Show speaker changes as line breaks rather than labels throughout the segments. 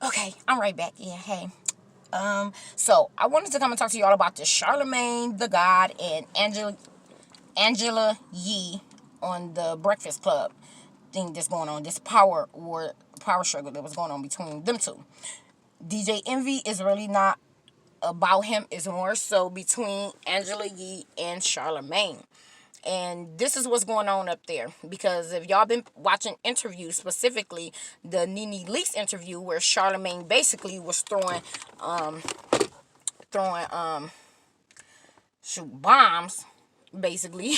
Okay, I'm right back. Yeah, hey. So I wanted to come and talk to y'all about the Charlemagne the God and Angela Yee on the Breakfast Club thing that's going on. This power struggle that was going on between them two. DJ Envy is really not about him. It's more so between Angela Yee and Charlemagne. And this is what's going on up there. Because if y'all been watching interviews, specifically the Nene Leakes interview, where Charlemagne basically was throwing shoot bombs basically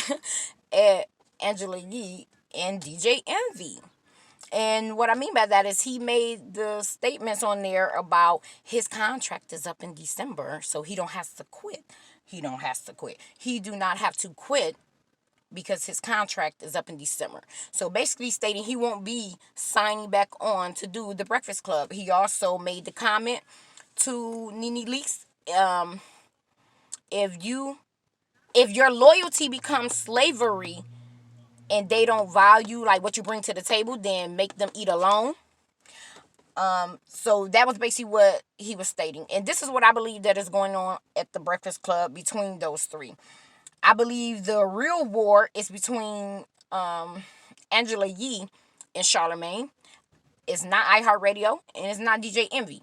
at Angela Yee and DJ Envy. And what I mean by that is he made the statements on there about his contract is up in December, so he don't have to quit. He don't have to quit. He do not have to quit because his contract is up in December. So basically stating he won't be signing back on to do the Breakfast Club. He also made the comment to Nene Leakes, if your loyalty becomes slavery and they don't value like what you bring to the table, then make them eat alone. So that was basically what he was stating. And this is what I believe that is going on at the Breakfast Club between those three. I believe the real war is between Angela Yee and Charlemagne. It's not iHeartRadio and it's not DJ Envy.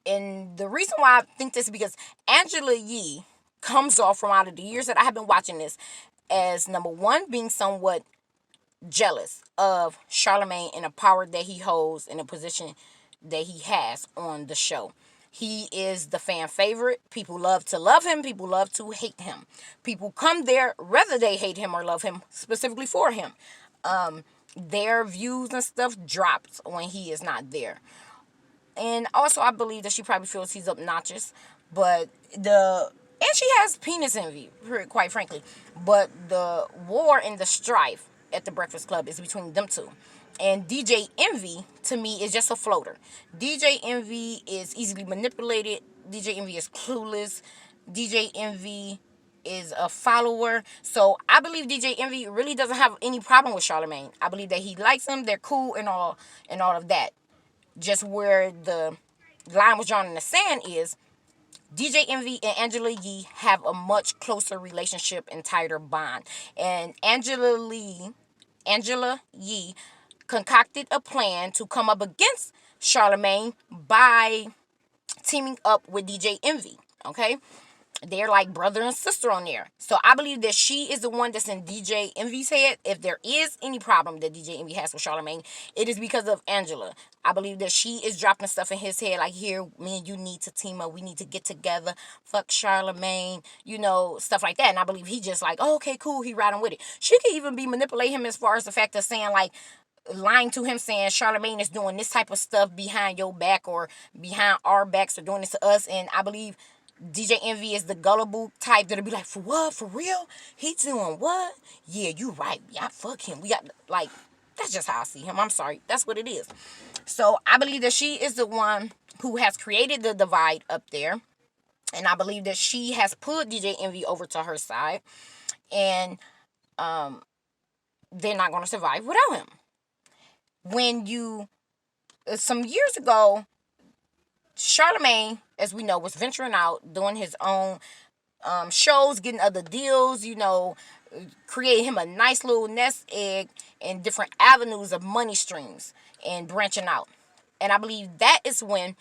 And the reason why I think this is because Angela Yee comes off from out of the years that I have been watching this as number one, being somewhat jealous of Charlemagne and the power that he holds and the position that he has on the show. He is the fan favorite. People love to love him. People love to hate him. People come there whether they hate him or love him specifically for him. Their views and stuff drops when he is not there. And also, I believe that she probably feels he's obnoxious, but and she has penis envy, quite frankly. But the war and the strife at the Breakfast Club is between them two. And DJ Envy, to me, is just a floater. DJ Envy is easily manipulated. DJ Envy is clueless. DJ Envy is a follower. So I believe DJ Envy really doesn't have any problem with Charlemagne. I believe that he likes him. They're cool and all of that. Just where the line was drawn in the sand is DJ Envy and Angela Yee have a much closer relationship and tighter bond. And Angela Yee concocted a plan to come up against Charlemagne by teaming up with DJ Envy. Okay? They're like brother and sister on there. So I believe that she is the one that's in DJ Envy's head. If there is any problem that DJ Envy has with Charlemagne, it is because of Angela. I believe that she is dropping stuff in his head like, here, me and you need to team up. We need to get together. Fuck Charlemagne. Stuff like that. And I believe he just like, oh, okay, cool. He riding with it. She could even be manipulating him as far as the fact of saying like, lying to him saying Charlemagne is doing this type of stuff behind your back or behind our backs or doing this to us. And I believe DJ Envy is the gullible type that'll be like, for what? For real? He doing what? Yeah, you right. Yeah, fuck him. We got, like, that's just how I see him. I'm sorry. That's what it is. So I believe that she is the one who has created the divide up there. And I believe that she has pulled DJ Envy over to her side. And they're not going to survive without him. Some years ago, Charlemagne, as we know, was venturing out, doing his own shows, getting other deals, create him a nice little nest egg and different avenues of money streams and branching out. And I believe that is when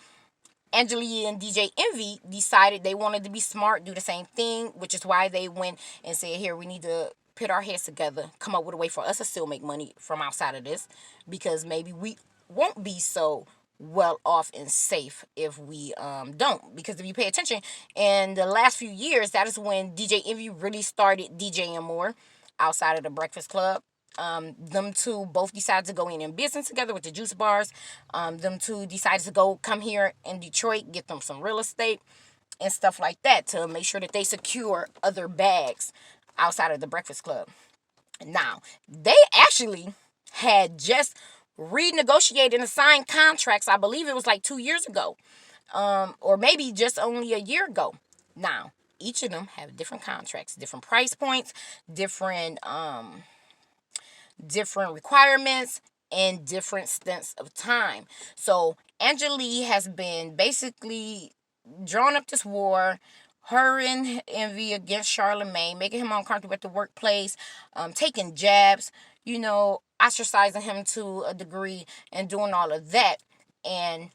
Angela Yee and DJ Envy decided they wanted to be smart, do the same thing, which is why they went and said, here, we need to put our heads together, come up with a way for us to still make money from outside of this, because maybe we won't be so well off and safe if we don't. Because if you pay attention, in the last few years, that is when DJ Envy really started DJing more outside of the Breakfast Club. Them two both decided to go in business together with the juice bars. Them two decided to come here in Detroit, get them some real estate and stuff like that to make sure that they secure other bags outside of the Breakfast Club. Now, they actually had just renegotiated and signed contracts. I believe it was like 2 years ago, or maybe just only a year ago. Now, each of them have different contracts, different price points, different requirements, in different stints of time. So Angela Yee has been basically drawn up this war, her and Envy against Charlemagne, making him uncomfortable at the workplace, taking jabs, ostracizing him to a degree, and doing all of that. And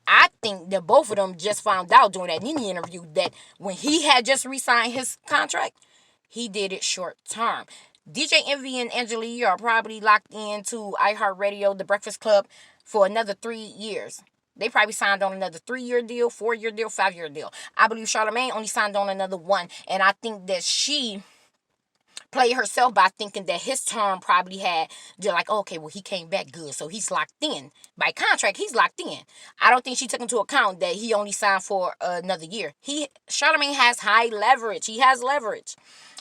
I think that both of them just found out during that Nene interview that when he had just re-signed his contract, he did it short term. DJ Envy and Angela Yee are probably locked into iHeartRadio, The Breakfast Club, for another 3 years. They probably signed on another 3-year deal, 4-year deal, 5-year deal. I believe Charlemagne only signed on another one. And I think that she played herself by thinking that his term probably had, they're like, oh, okay, well, he came back good, so he's locked in. By contract, he's locked in. I don't think she took into account that he only signed for another year. Charlemagne has high leverage. He has leverage.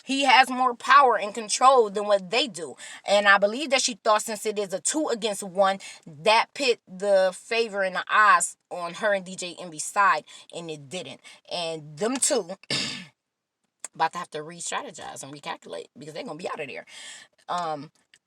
He has more power and control than what they do. And I believe that she thought, since it is a 2-against-1, that put the favor and the odds on her and DJ Envy's side, and it didn't. And them two about to have to re-strategize and recalculate because they're going to be out of there.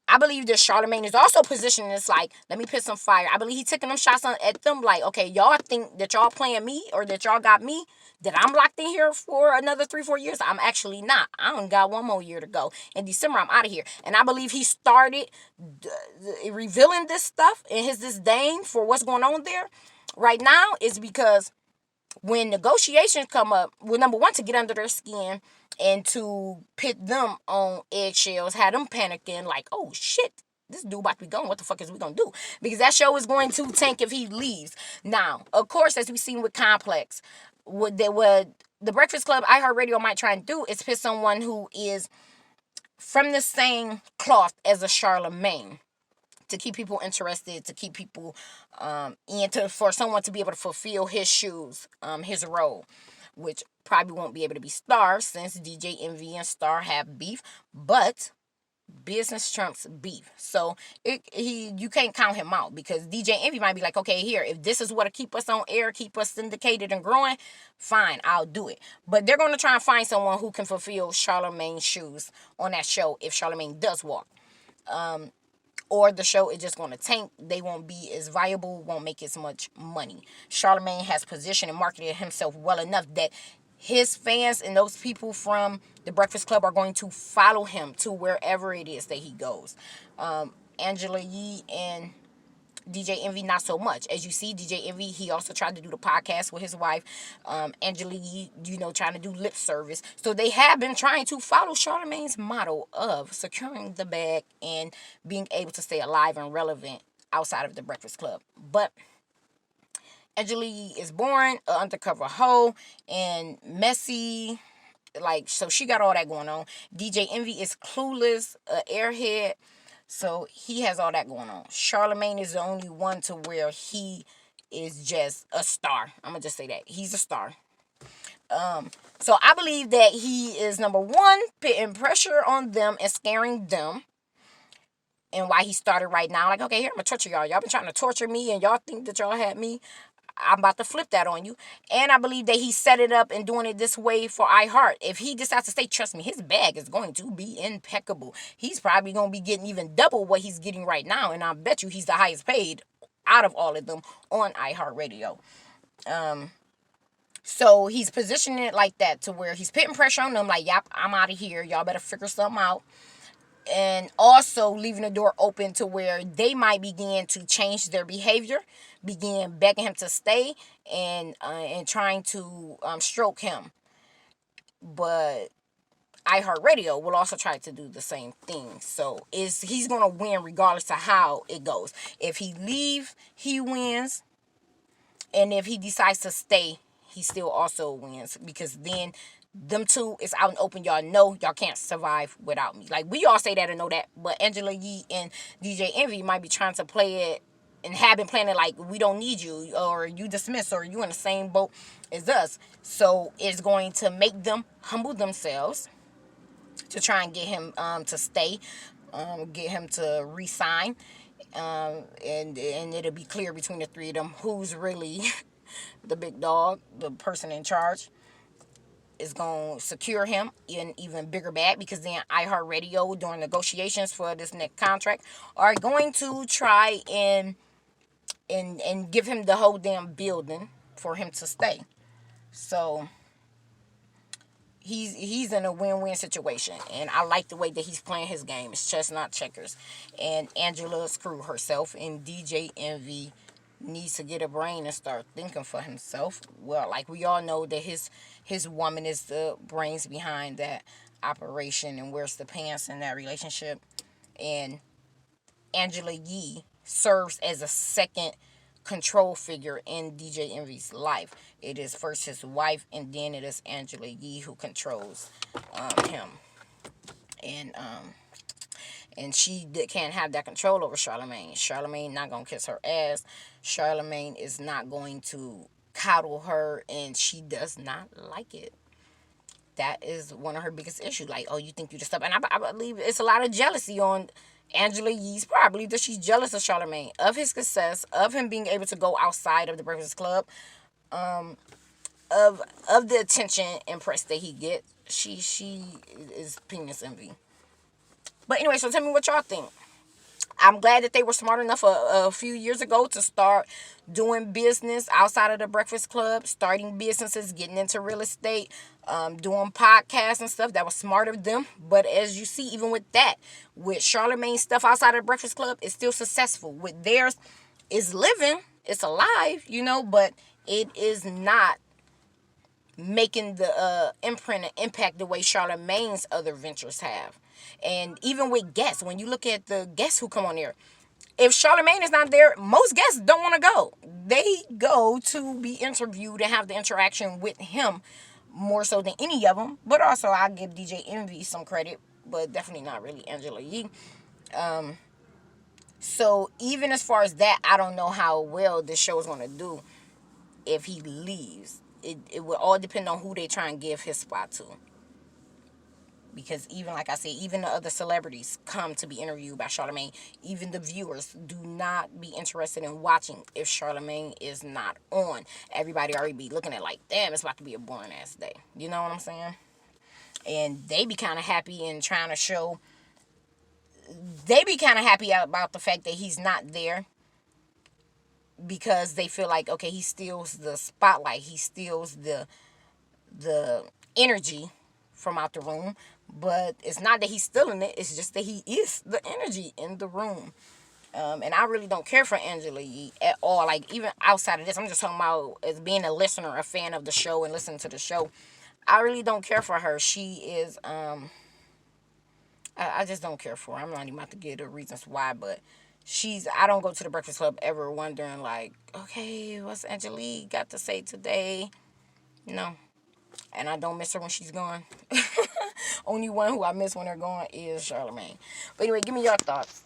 I believe that Charlemagne is also positioning this like, let me put some fire. I believe he's taking them shots at them like, okay, y'all think that y'all playing me or that y'all got me, that I'm locked in here for another 3-4 years. I'm actually not. I only got one more year to go. In December, I'm out of here. And I believe he started revealing this stuff and his disdain for what's going on there right now is because when negotiations come up, well, number one, to get under their skin and to pit them on eggshells, had them panicking like, oh shit, this dude about to be gone. What the fuck is we gonna do? Because that show is going to tank if he leaves. Now, of course, as we've seen with Complex, what the Breakfast Club, iHeartRadio might try and do is pit someone who is from the same cloth as a Charlemagne, to keep people interested, to keep people for someone to be able to fulfill his shoes, his role, which probably won't be able to be Star since DJ Envy and Star have beef, but business trumps beef. So you can't count him out because DJ Envy might be like, okay, here, if this is what'll keep us on air, keep us syndicated and growing, fine, I'll do it. But they're going to try and find someone who can fulfill Charlemagne's shoes on that show if Charlemagne does walk. Or the show is just going to tank. They won't be as viable, won't make as much money. Charlemagne has positioned and marketed himself well enough that his fans and those people from the Breakfast Club are going to follow him to wherever it is that he goes. Angela Yee and DJ Envy, not so much. As you see, DJ Envy, he also tried to do the podcast with his wife. Angela Yee, trying to do lip service. So they have been trying to follow Charlemagne's model of securing the bag and being able to stay alive and relevant outside of the Breakfast Club. But Angela Yee is boring, an undercover hoe, and messy. So she got all that going on. DJ Envy is clueless, an airhead. So he has all that going on. Charlemagne is the only one to where he is just a star. I'm going to just say that. He's a star. So I believe that he is, number one, putting pressure on them and scaring them. And why he started right now. Like, okay, here, I'm going to torture y'all. Y'all been trying to torture me and y'all think that y'all had me. I'm about to flip that on you. And I believe that he set it up and doing it this way for iHeart. If he decides to stay, trust me, his bag is going to be impeccable. He's probably going to be getting even double what he's getting right now. And I bet you he's the highest paid out of all of them on iHeartRadio. So he's positioning it like that to where he's putting pressure on them. Like, yep, I'm out of here. Y'all better figure something out. And also leaving the door open to where they might begin to change their behavior, begin begging him to stay, and trying to stroke him. But iHeartRadio will also try to do the same thing. So he's going to win regardless of how it goes. If he leaves, he wins. And if he decides to stay, he still also wins. Because then them two is out and open. Y'all know y'all can't survive without me. Like, we all say that and know that. But Angela Yee and DJ Envy might be trying to play it and have been playing it like, we don't need you, or you dismiss, or you in the same boat as us. So it's going to make them humble themselves to try and get him to stay, get him to re-sign. And it'll be clear between the three of them who's really the big dog, the person in charge. is going to secure him in even bigger bag, because then iHeartRadio, during negotiations for this next contract, are going to try and give him the whole damn building for him to stay. So he's in a win-win situation, and I like the way that he's playing his game. It's chess, not checkers. And Angela screwed herself, and DJ Envy needs to get a brain and start thinking for himself. Well, like we all know that his woman is the brains behind that operation and wears the pants in that relationship. And Angela Yee serves as a second control figure in DJ Envy's life. It is first his wife, and then it is Angela Yee who controls him. And she can't have that control over Charlemagne. Charlemagne not gonna kiss her ass. Charlemagne is not going to coddle her, and she does not like it. That is one of her biggest issues. Like, oh, you think you just up? And I believe it's a lot of jealousy on Angela Yee's part. I believe that she's jealous of Charlemagne, of his success, of him being able to go outside of the Breakfast Club, of the attention and press that he gets. She is penis envy. But anyway, so tell me what y'all think. I'm glad that they were smart enough a few years ago to start doing business outside of the Breakfast Club, starting businesses, getting into real estate, doing podcasts and stuff. That was smart of them. But as you see, even with that, with Charlemagne's stuff outside of the Breakfast Club, it's still successful. With theirs, it's living, it's alive, but it is not making the imprint and impact the way Charlemagne's other ventures have. And even with guests, when you look at the guests who come on there, if Charlemagne is not there, most guests don't want to go. They go to be interviewed and have the interaction with him more so than any of them. But also, I give DJ Envy some credit, but definitely not really Angela Yee. So even as far as that, I don't know how well this show is going to do if he leaves. It will all depend on who they try and give his spot to. Because even, like I said, even the other celebrities come to be interviewed by Charlemagne. Even the viewers do not be interested in watching if Charlemagne is not on. Everybody already be looking at like, damn, it's about to be a boring ass day. You know what I'm saying? And they be kind of happy and trying to show. They be kind of happy about the fact that he's not there, because they feel like, okay, he steals the spotlight. He steals the energy from out the room. But it's not that he's stealing it. It's just that he is the energy in the room. And I really don't care for Angela Yee at all. Like, even outside of this, I'm just talking about as being a listener, a fan of the show and listening to the show. I really don't care for her. She is, I just don't care for her. I'm not even about to give the reasons why, but I don't go to the Breakfast Club ever wondering like, okay, what's Angela Yee got to say today? No. And I don't miss her when she's gone. Only one who I miss when they're gone is Charlemagne. But anyway, give me your thoughts.